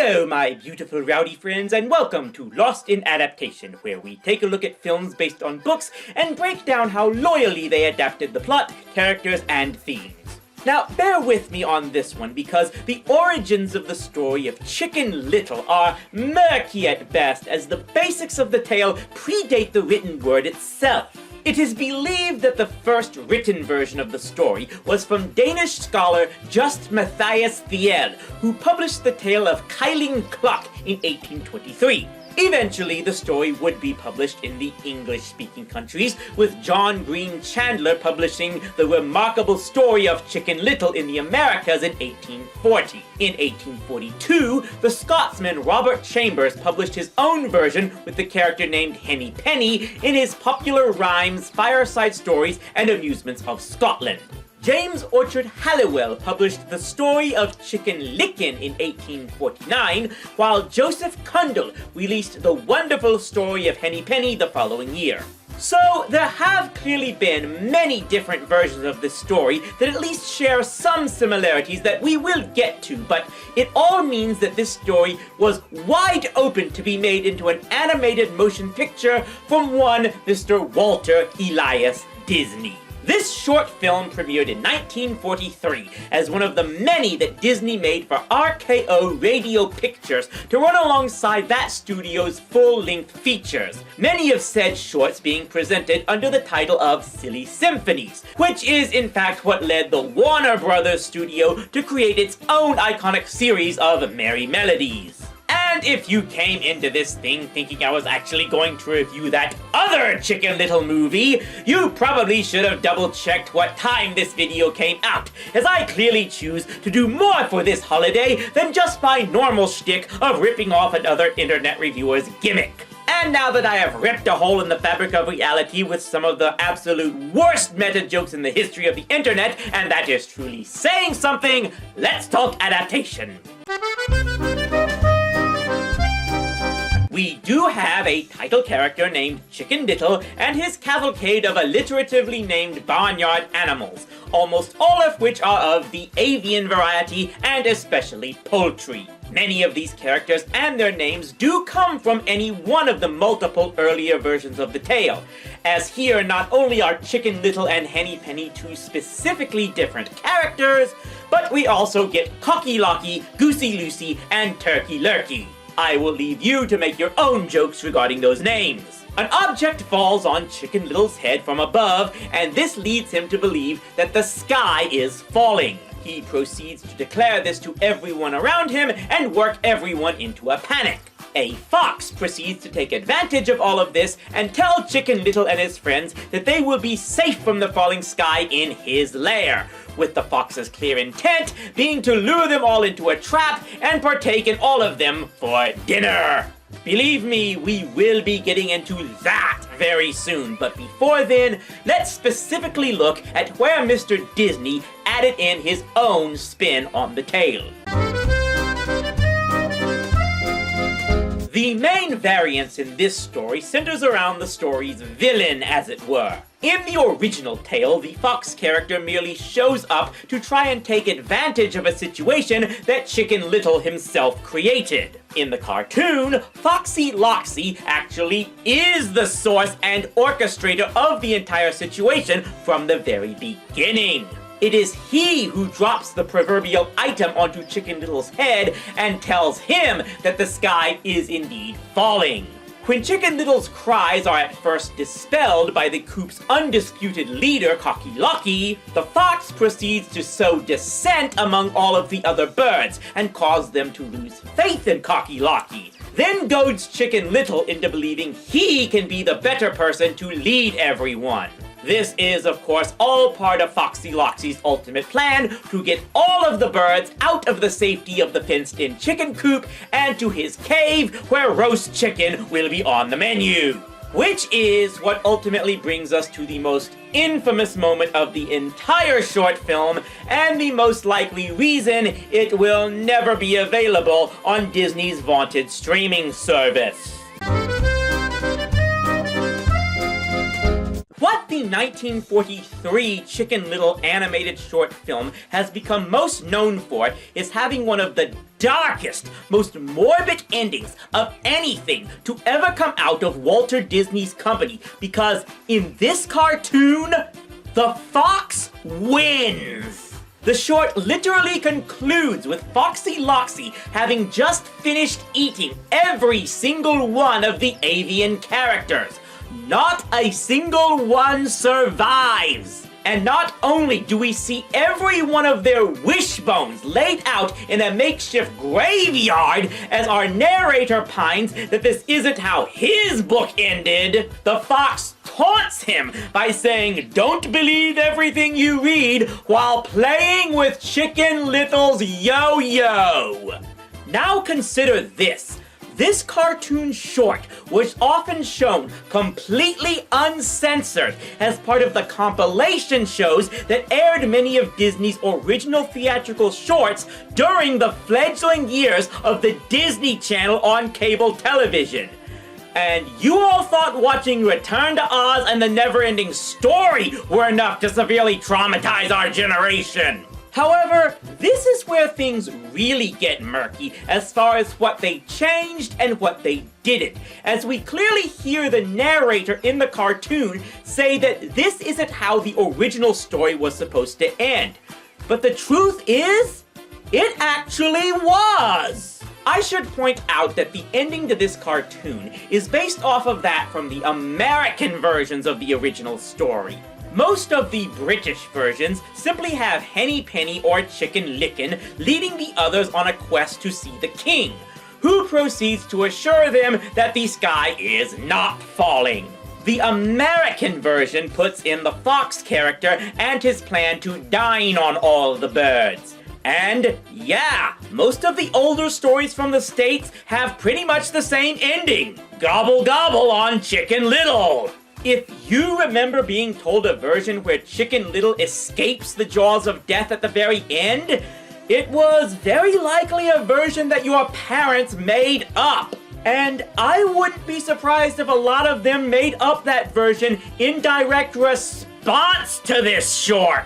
Hello, my beautiful rowdy friends, and welcome to Lost in Adaptation, where we take a look at films based on books and break down how loyally they adapted the plot, characters, and themes. Now, bear with me on this one, because the origins of the story of Chicken Little are murky at best, as the basics of the tale predate the written word itself. It is believed that the first written version of the story was from Danish scholar Just Matthias Thiel, who published the tale of Keiling Klok in 1823. Eventually, the story would be published in the English-speaking countries, with John Green Chandler publishing The Remarkable Story of Chicken Little in the Americas in 1840. In 1842, the Scotsman Robert Chambers published his own version with the character named Henny Penny in his popular rhymes, fireside stories, and amusements of Scotland. James Orchard Halliwell published The Story of Chicken Licken in 1849, while Joseph Kundell released The Wonderful Story of Henny Penny the following year. So, there have clearly been many different versions of this story that at least share some similarities that we will get to, but it all means that this story was wide open to be made into an animated motion picture from one Mr. Walter Elias Disney. This short film premiered in 1943 as one of the many that Disney made for RKO Radio Pictures to run alongside that studio's full-length features, many of said shorts being presented under the title of Silly Symphonies, which is in fact what led the Warner Brothers studio to create its own iconic series of Merry Melodies. And if you came into this thing thinking I was actually going to review that other Chicken Little movie, you probably should have double-checked what time this video came out, as I clearly choose to do more for this holiday than just my normal shtick of ripping off another internet reviewer's gimmick. And now that I have ripped a hole in the fabric of reality with some of the absolute worst meta jokes in the history of the internet, and that is truly saying something, let's talk adaptation. We do have a title character named Chicken Little and his cavalcade of alliteratively named barnyard animals, almost all of which are of the avian variety and especially poultry. Many of these characters and their names do come from any one of the multiple earlier versions of the tale, as here not only are Chicken Little and Henny Penny two specifically different characters, but we also get Cocky Locky, Goosey Lucy, and Turkey Lurkey. I will leave you to make your own jokes regarding those names. An object falls on Chicken Little's head from above, and this leads him to believe that the sky is falling. He proceeds to declare this to everyone around him and work everyone into a panic. A fox proceeds to take advantage of all of this and tell Chicken Little and his friends that they will be safe from the falling sky in his lair, with the fox's clear intent being to lure them all into a trap and partake in all of them for dinner. Believe me, we will be getting into that very soon, but before then, let's specifically look at where Mr. Disney added in his own spin on the tale. The main variance in this story centers around the story's villain, as it were. In the original tale, the fox character merely shows up to try and take advantage of a situation that Chicken Little himself created. In the cartoon, Foxy Loxy actually is the source and orchestrator of the entire situation from the very beginning. It is he who drops the proverbial item onto Chicken Little's head and tells him that the sky is indeed falling. When Chicken Little's cries are at first dispelled by the coop's undisputed leader, Cocky Locky, the fox proceeds to sow dissent among all of the other birds and cause them to lose faith in Cocky Locky, then goads Chicken Little into believing he can be the better person to lead everyone. This is, of course, all part of Foxy Loxy's ultimate plan to get all of the birds out of the safety of the fenced-in chicken coop and to his cave where roast chicken will be on the menu. Which is what ultimately brings us to the most infamous moment of the entire short film and the most likely reason it will never be available on Disney's vaunted streaming service. What the 1943 Chicken Little animated short film has become most known for is having one of the darkest, most morbid endings of anything to ever come out of Walter Disney's company, because in this cartoon, the fox wins! The short literally concludes with Foxy Loxy having just finished eating every single one of the avian characters. Not a single one survives! And not only do we see every one of their wishbones laid out in a makeshift graveyard as our narrator pines that this isn't how his book ended, the fox taunts him by saying, "Don't believe everything you read," while playing with Chicken Little's yo-yo. Now consider this. This cartoon short was often shown completely uncensored as part of the compilation shows that aired many of Disney's original theatrical shorts during the fledgling years of the Disney Channel on cable television. And you all thought watching Return to Oz and the Never-Ending Story were enough to severely traumatize our generation. However, this is where things really get murky as far as what they changed and what they didn't, as we clearly hear the narrator in the cartoon say that this isn't how the original story was supposed to end. But the truth is, it actually was! I should point out that the ending to this cartoon is based off of that from the American versions of the original story. Most of the British versions simply have Henny Penny or Chicken Licken leading the others on a quest to see the king, who proceeds to assure them that the sky is not falling. The American version puts in the fox character and his plan to dine on all the birds. And yeah, most of the older stories from the States have pretty much the same ending. Gobble gobble on Chicken Little! If you remember being told a version where Chicken Little escapes the jaws of death at the very end, it was very likely a version that your parents made up. And I wouldn't be surprised if a lot of them made up that version in direct response to this short.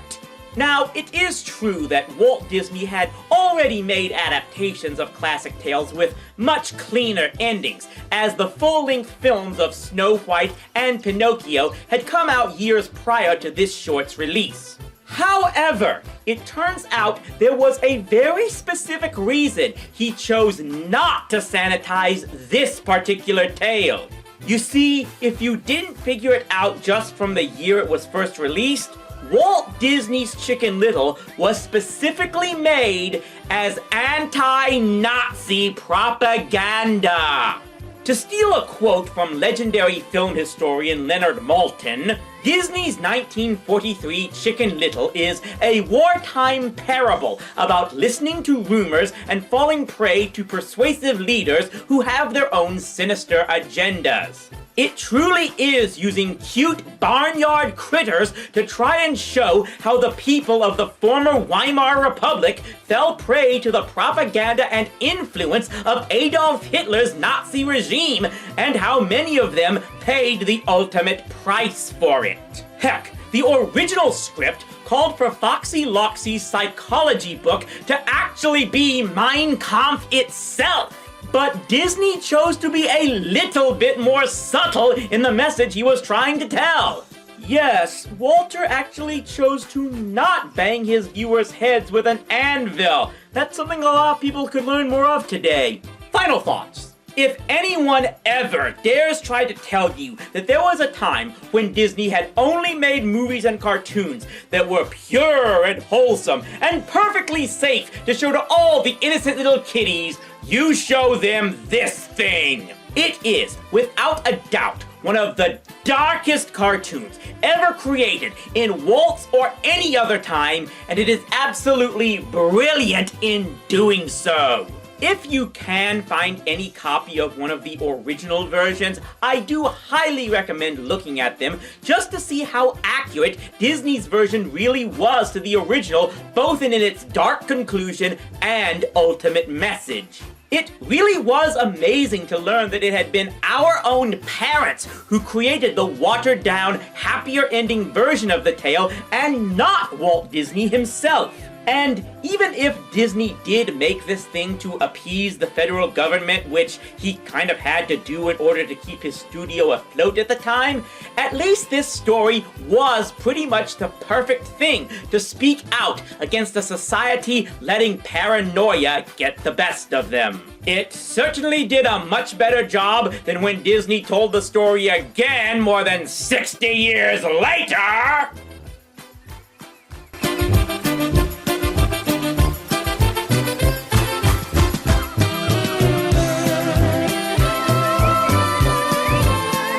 Now, it is true that Walt Disney had already made adaptations of classic tales with much cleaner endings, as the full-length films of Snow White and Pinocchio had come out years prior to this short's release. However, it turns out there was a very specific reason he chose not to sanitize this particular tale. You see, if you didn't figure it out just from the year it was first released, Walt Disney's Chicken Little was specifically made as anti-Nazi propaganda. To steal a quote from legendary film historian Leonard Maltin, Disney's 1943 Chicken Little is a wartime parable about listening to rumors and falling prey to persuasive leaders who have their own sinister agendas. It truly is using cute barnyard critters to try and show how the people of the former Weimar Republic fell prey to the propaganda and influence of Adolf Hitler's Nazi regime, and how many of them paid the ultimate price for it. Heck, the original script called for Foxy Loxy's psychology book to actually be Mein Kampf itself. But Disney chose to be a little bit more subtle in the message he was trying to tell. Yes, Walter actually chose to not bang his viewers' heads with an anvil. That's something a lot of people could learn more of today. Final thoughts. If anyone ever dares try to tell you that there was a time when Disney had only made movies and cartoons that were pure and wholesome and perfectly safe to show to all the innocent little kiddies, you show them this thing. It is, without a doubt, one of the darkest cartoons ever created in Walt's or any other time, and it is absolutely brilliant in doing so. If you can find any copy of one of the original versions, I do highly recommend looking at them just to see how accurate Disney's version really was to the original, both in its dark conclusion and ultimate message. It really was amazing to learn that it had been our own parents who created the watered-down, happier-ending version of the tale, and not Walt Disney himself. And even if Disney did make this thing to appease the federal government, which he kind of had to do in order to keep his studio afloat at the time, at least this story was pretty much the perfect thing to speak out against a society letting paranoia get the best of them. It certainly did a much better job than when Disney told the story again more than 60 years later!